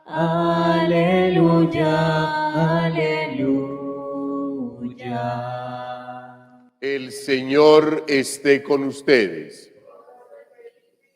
aleluya, aleluya. El Señor esté con ustedes.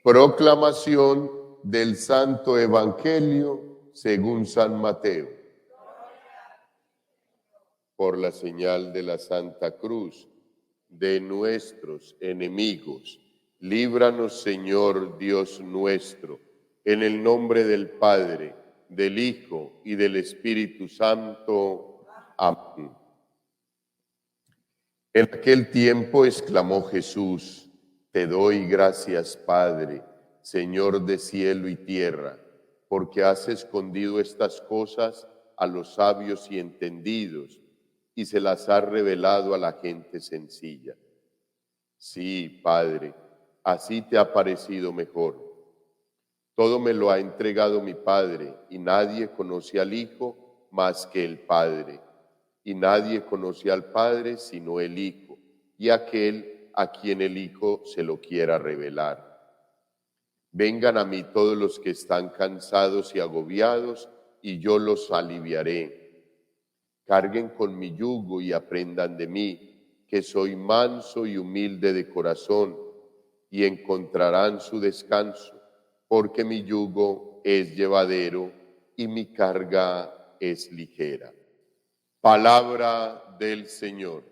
Proclamación del Santo Evangelio según San Mateo. Por la señal de la Santa Cruz de nuestros enemigos, líbranos, Señor Dios nuestro, en el nombre del Padre, del Hijo y del Espíritu Santo. Amén. En aquel tiempo exclamó Jesús: Te doy gracias, Padre, Señor de cielo y tierra, porque has escondido estas cosas a los sabios y entendidos y se las has revelado a la gente sencilla. Sí, Padre, así te ha parecido mejor. Todo me lo ha entregado mi Padre, y nadie conoce al Hijo más que el Padre, y nadie conoce al Padre sino el Hijo, y aquel a quien el Hijo se lo quiera revelar. Vengan a mí todos los que están cansados y agobiados, y yo los aliviaré. Carguen con mi yugo y aprendan de mí, que soy manso y humilde de corazón, y encontrarán su descanso, porque mi yugo es llevadero y mi carga es ligera. Palabra del Señor.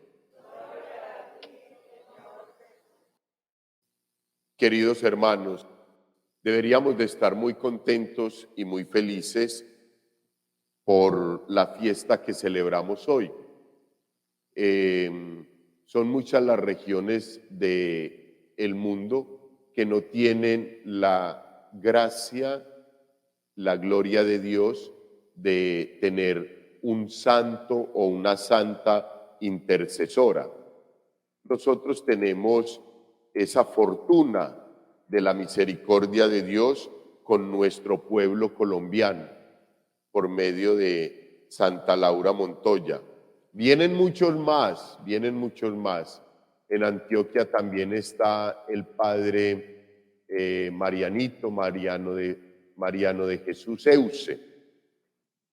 Queridos hermanos, deberíamos de estar muy contentos y muy felices por la fiesta que celebramos hoy. Son muchas las regiones del mundo que no tienen la gracia, la gloria de Dios de tener un santo o una santa intercesora. Nosotros tenemos esa fortuna de la misericordia de Dios con nuestro pueblo colombiano, por medio de Santa Laura Montoya. Vienen muchos más. En Antioquia también está el padre Mariano de Jesús Euse,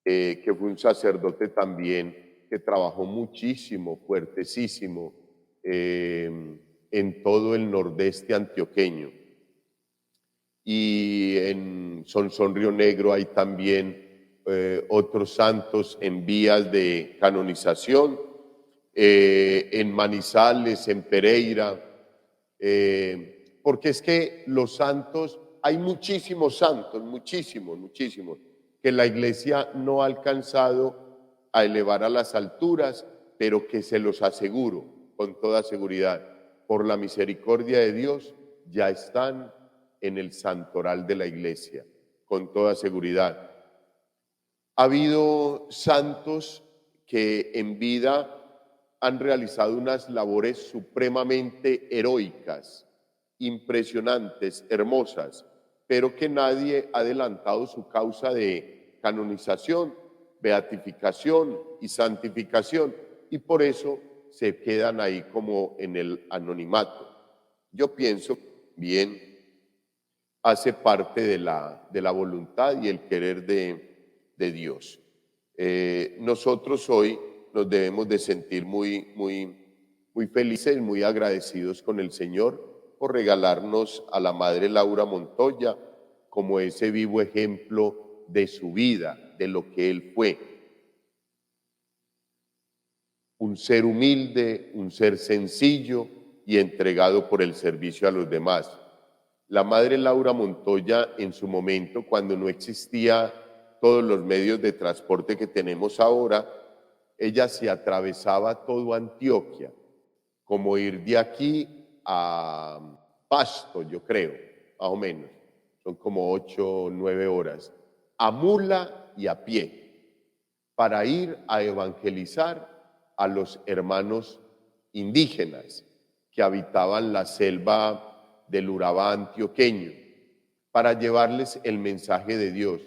que fue un sacerdote también que trabajó muchísimo, fuertesísimo, en todo el nordeste antioqueño. Y en Sonsón Río Negro hay también otros santos en vías de canonización, en Manizales, en Pereira, porque es que los santos, hay muchísimos santos, muchísimos, que la Iglesia no ha alcanzado a elevar a las alturas, pero que se los aseguro con toda seguridad, por la misericordia de Dios, ya están en el santoral de la Iglesia, con toda seguridad. Ha habido santos que en vida han realizado unas labores supremamente heroicas, impresionantes, hermosas, pero que nadie ha adelantado su causa de canonización, beatificación y santificación, y por eso se quedan ahí como en el anonimato. Yo pienso bien hace parte de la voluntad y el querer de Dios. Nosotros hoy nos debemos de sentir muy felices, muy agradecidos con el Señor por regalarnos a la Madre Laura Montoya como ese vivo ejemplo de su vida, de lo que Él fue. Un ser humilde, un ser sencillo y entregado por el servicio a los demás. La Madre Laura Montoya, en su momento, cuando no existía todos los medios de transporte que tenemos ahora, ella se atravesaba todo Antioquia, como ir de aquí a Pasto, yo creo, más o menos, son como 8 o 9 horas, a mula y a pie, para ir a evangelizar a los hermanos indígenas que habitaban la selva del Urabá antioqueño, para llevarles el mensaje de Dios.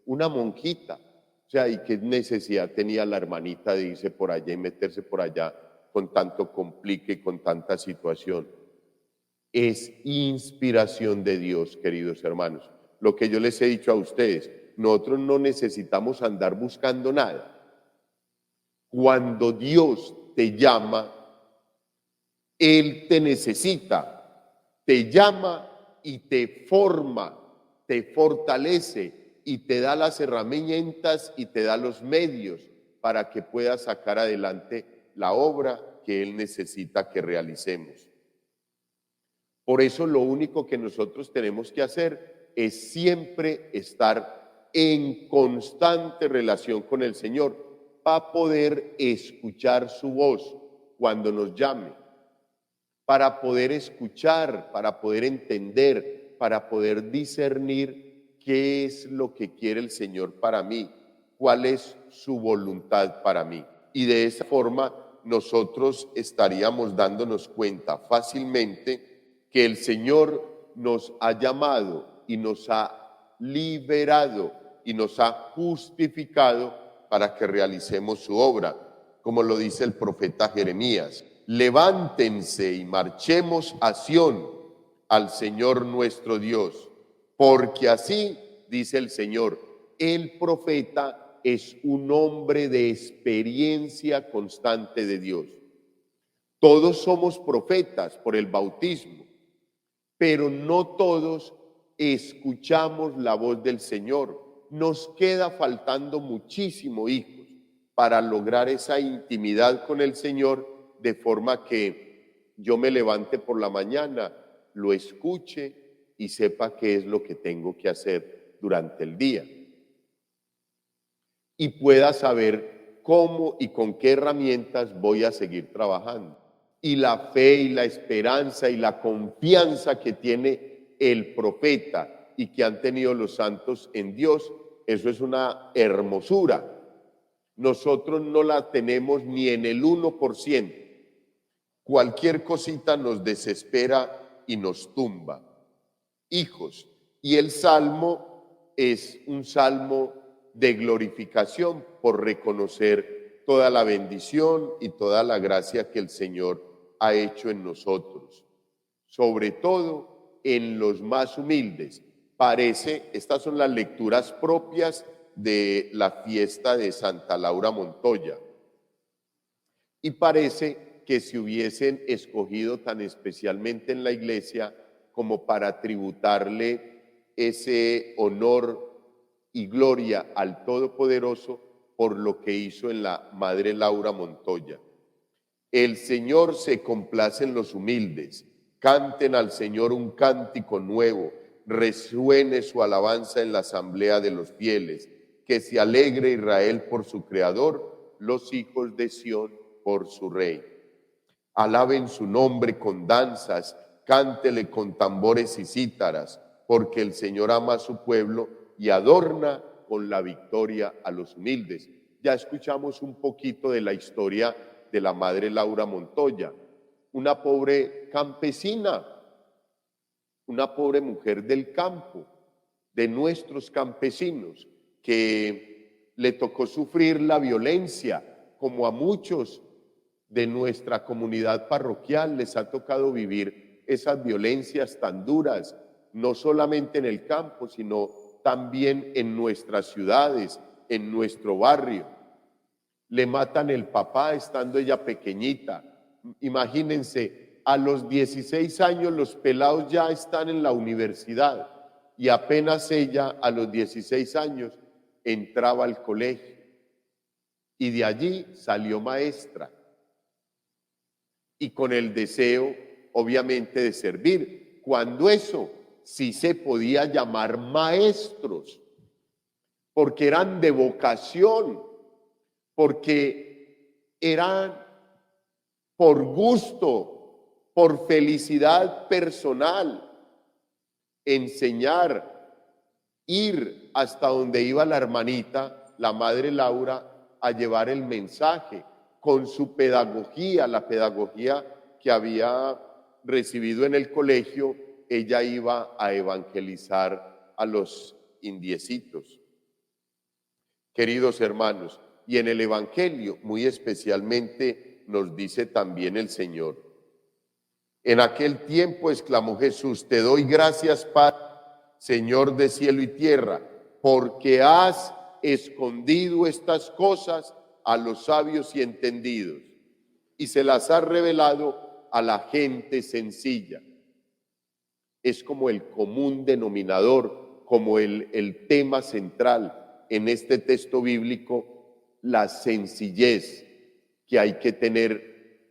Una monjita, o sea, ¿y qué necesidad tenía la hermanita de irse por allá y meterse por allá con tanto complique y con tanta situación? Es inspiración de Dios, queridos hermanos. lo que yo les he dicho a ustedes, nosotros no necesitamos andar buscando nada. Cuando Dios te llama, Él te necesita, te llama y te forma, te fortalece y te da las herramientas y te da los medios para que puedas sacar adelante la obra que Él necesita que realicemos. Por eso lo único que nosotros tenemos que hacer es siempre estar en constante relación con el Señor para poder escuchar su voz cuando nos llame, para poder escuchar, para poder entender, para poder discernir qué es lo que quiere el Señor para mí, cuál es su voluntad para mí. Y de esa forma nosotros estaríamos dándonos cuenta fácilmente que el Señor nos ha llamado y nos ha liberado y nos ha justificado para que realicemos su obra, como lo dice el profeta Jeremías. Levántense y marchemos a Sión, al Señor nuestro Dios, porque así dice el Señor, el profeta es un hombre de experiencia constante de Dios. Todos somos profetas por el bautismo, pero no todos escuchamos la voz del Señor. Nos queda faltando muchísimo, hijos, para lograr esa intimidad con el Señor, de forma que yo me levante por la mañana, lo escuche y sepa qué es lo que tengo que hacer durante el día. Y pueda saber cómo y con qué herramientas voy a seguir trabajando. Y la fe y la esperanza y la confianza que tiene el profeta y que han tenido los santos en Dios, eso es una hermosura. Nosotros no la tenemos ni en el 1%. Cualquier cosita nos desespera y nos tumba. Hijos, y el salmo es un salmo de glorificación por reconocer toda la bendición y toda la gracia que el Señor ha hecho en nosotros, sobre todo en los más humildes. Estas son las lecturas propias de la fiesta de Santa Laura Montoya, y parece que se hubiesen escogido tan especialmente en la iglesia como para tributarle ese honor y gloria al Todopoderoso por lo que hizo en la Madre Laura Montoya. El Señor se complace en los humildes. Canten al Señor un cántico nuevo. Resuene su alabanza en la asamblea de los fieles. Que se alegre Israel por su Creador, los hijos de Sión por su Rey. Alaben su nombre con danzas, cántele con tambores y cítaras, porque el Señor ama a su pueblo y adorna con la victoria a los humildes. Ya escuchamos un poquito de la historia de la Madre Laura Montoya, una pobre campesina, una pobre mujer del campo, de nuestros campesinos, que le tocó sufrir la violencia, como a muchos de nuestra comunidad parroquial les ha tocado vivir esas violencias tan duras, no solamente en el campo, sino también en nuestras ciudades, en nuestro barrio. Le matan el papá estando ella pequeñita. Imagínense, a los 16 años los pelados ya están en la universidad y apenas ella a los 16 años entraba al colegio y de allí salió maestra y con el deseo obviamente de servir, cuando eso sí se podía llamar maestros, porque eran de vocación, porque eran por gusto, por felicidad personal, enseñar, ir hasta donde iba la hermanita, la Madre Laura, a llevar el mensaje con su pedagogía, la pedagogía que había recibido en el colegio. Ella iba a evangelizar a los indiecitos. Queridos hermanos, y en el Evangelio muy especialmente nos dice también el Señor: en aquel tiempo exclamó Jesús, te doy gracias, Padre, Señor de cielo y tierra, porque has escondido estas cosas a los sabios y entendidos y se las has revelado a la gente sencilla. Es como el común denominador, como el tema central en este texto bíblico, la sencillez que hay que tener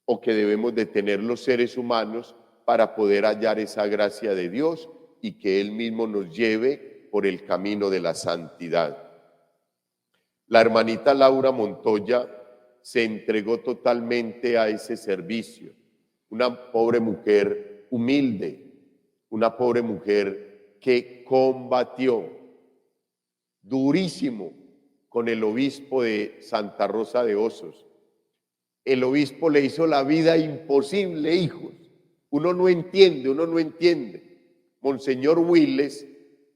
o que debemos de tener los seres humanos para poder hallar esa gracia de Dios y que Él mismo nos lleve por el camino de la santidad. La hermanita Laura Montoya se entregó totalmente a ese servicio. Una pobre mujer humilde, una pobre mujer que combatió durísimo con el obispo de Santa Rosa de Osos. El obispo le hizo la vida imposible, hijos. Uno no entiende. Monseñor Willes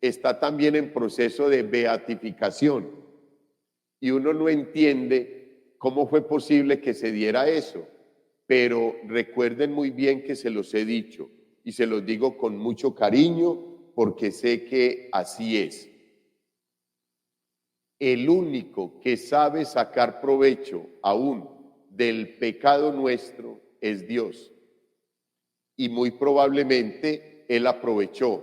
está también en proceso de beatificación y uno no entiende cómo fue posible que se diera eso, pero recuerden muy bien que se los he dicho y se los digo con mucho cariño porque sé que así es. El único que sabe sacar provecho aún del pecado nuestro es Dios. Y muy probablemente Él aprovechó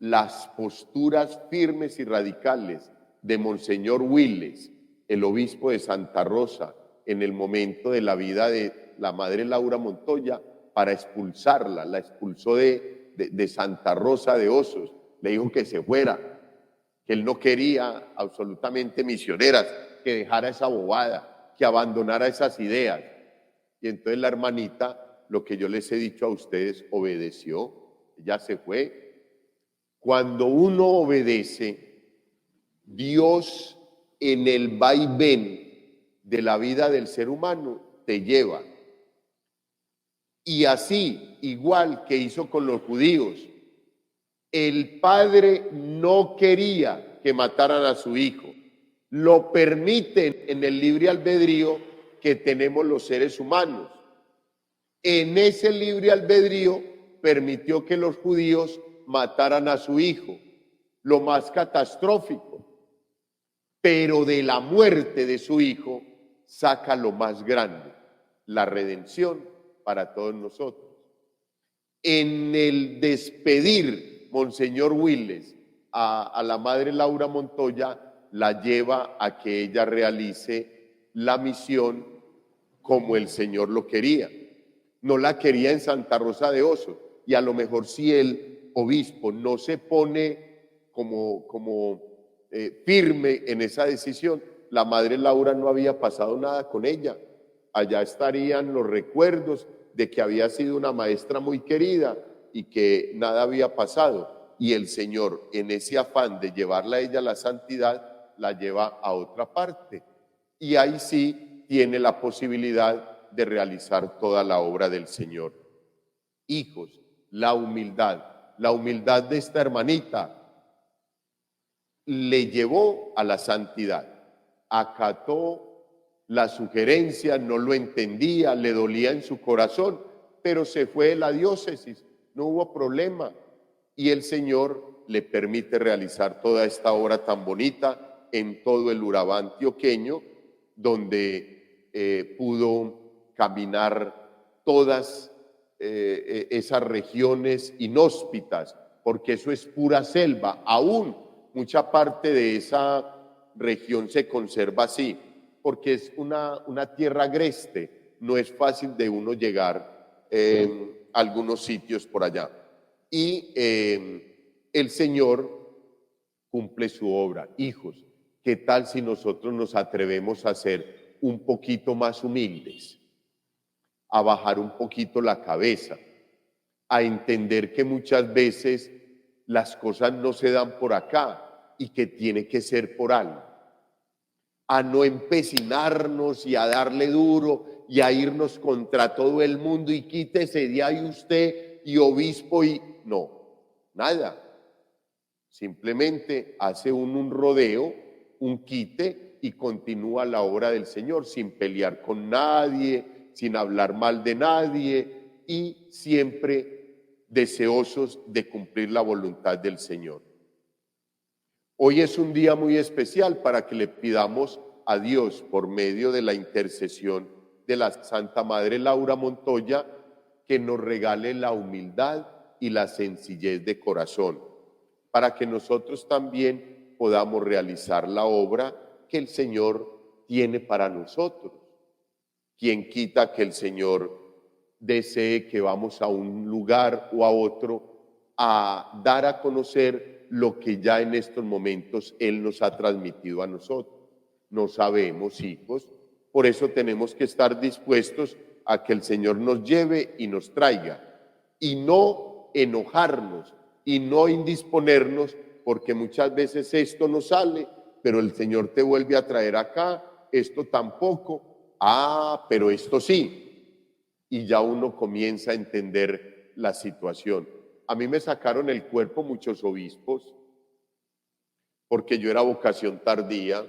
las posturas firmes y radicales de Monseñor Willes, el obispo de Santa Rosa, en el momento de la vida de la madre Laura Montoya, para expulsarla. La expulsó de Santa Rosa de Osos. Le dijo que se fuera, que él no quería absolutamente misioneras, que dejara esa bobada, que abandonara esas ideas. Y entonces la hermanita, lo que yo les he dicho a ustedes, obedeció, ella se fue. Cuando uno obedece, Dios en el vaivén de la vida del ser humano te lleva. Y así, igual que hizo con los judíos, el padre no quería que mataran a su hijo. Lo permiten en el libre albedrío que tenemos los seres humanos. En ese libre albedrío permitió que los judíos mataran a su hijo, lo más catastrófico. Pero de la muerte de su hijo saca lo más grande, la redención para todos nosotros. En el despedir Monseñor Willes a la madre Laura Montoya, la lleva a que ella realice la misión como el Señor lo quería. No la quería en Santa Rosa de Osos, y a lo mejor si el obispo no se pone firme en esa decisión, la madre Laura no había pasado nada con ella. Allá estarían los recuerdos de que había sido una maestra muy querida y que nada había pasado. Y el Señor, en ese afán de llevarla a ella a la santidad, la lleva a otra parte. Y ahí sí tiene la posibilidad de realizar toda la obra del Señor. Hijos, la humildad de esta hermanita le llevó a la santidad. Acató la sugerencia, no lo entendía, le dolía en su corazón, pero se fue de la diócesis, no hubo problema. Y el Señor le permite realizar toda esta obra tan bonita en todo el Urabá antioqueño, donde pudo caminar todas esas regiones inhóspitas, porque eso es pura selva. Aún mucha parte de esa región se conserva así, porque es una tierra agreste, no es fácil de uno llegar a algunos sitios por allá. Y el Señor cumple su obra. Hijos, ¿qué tal si nosotros nos atrevemos a ser un poquito más humildes, a bajar un poquito la cabeza, a entender que muchas veces las cosas no se dan por acá y que tiene que ser por algo? A no empecinarnos y a darle duro y a irnos contra todo el mundo y quítese de ahí usted y obispo y no, nada. Simplemente hace un rodeo, un quite y continúa la obra del Señor sin pelear con nadie, sin hablar mal de nadie y siempre deseosos de cumplir la voluntad del Señor. Hoy es un día muy especial para que le pidamos a Dios, por medio de la intercesión de la Santa Madre Laura Montoya, que nos regale la humildad y la sencillez de corazón, para que nosotros también podamos realizar la obra que el Señor tiene para nosotros. ¿Quién quita que el Señor desee que vamos a un lugar o a otro a dar a conocer lo que ya en estos momentos Él nos ha transmitido a nosotros? No sabemos, hijos, por eso tenemos que estar dispuestos a que el Señor nos lleve y nos traiga, y no enojarnos, y no indisponernos, porque muchas veces esto no sale, pero el Señor te vuelve a traer acá, esto tampoco, pero esto sí, y ya uno comienza a entender la situación. A mí me sacaron el cuerpo muchos obispos, porque yo era vocación tardía.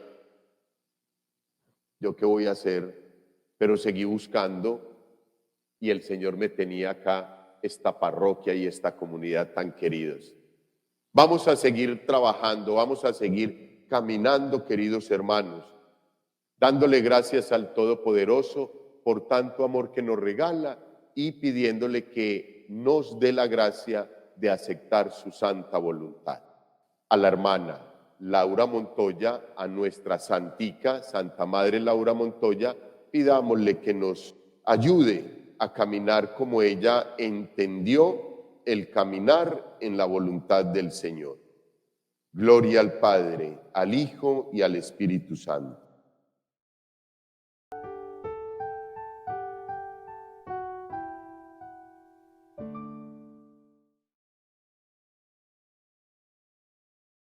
¿Yo qué voy a hacer? Pero seguí buscando y el Señor me tenía acá, esta parroquia y esta comunidad tan queridos. Vamos a seguir trabajando, vamos a seguir caminando, queridos hermanos, dándole gracias al Todopoderoso por tanto amor que nos regala y pidiéndole que nos dé la gracia de aceptar su santa voluntad. A la hermana Laura Montoya, a nuestra santica, Santa Madre Laura Montoya, pidámosle que nos ayude a caminar como ella entendió el caminar en la voluntad del Señor. Gloria al Padre, al Hijo y al Espíritu Santo.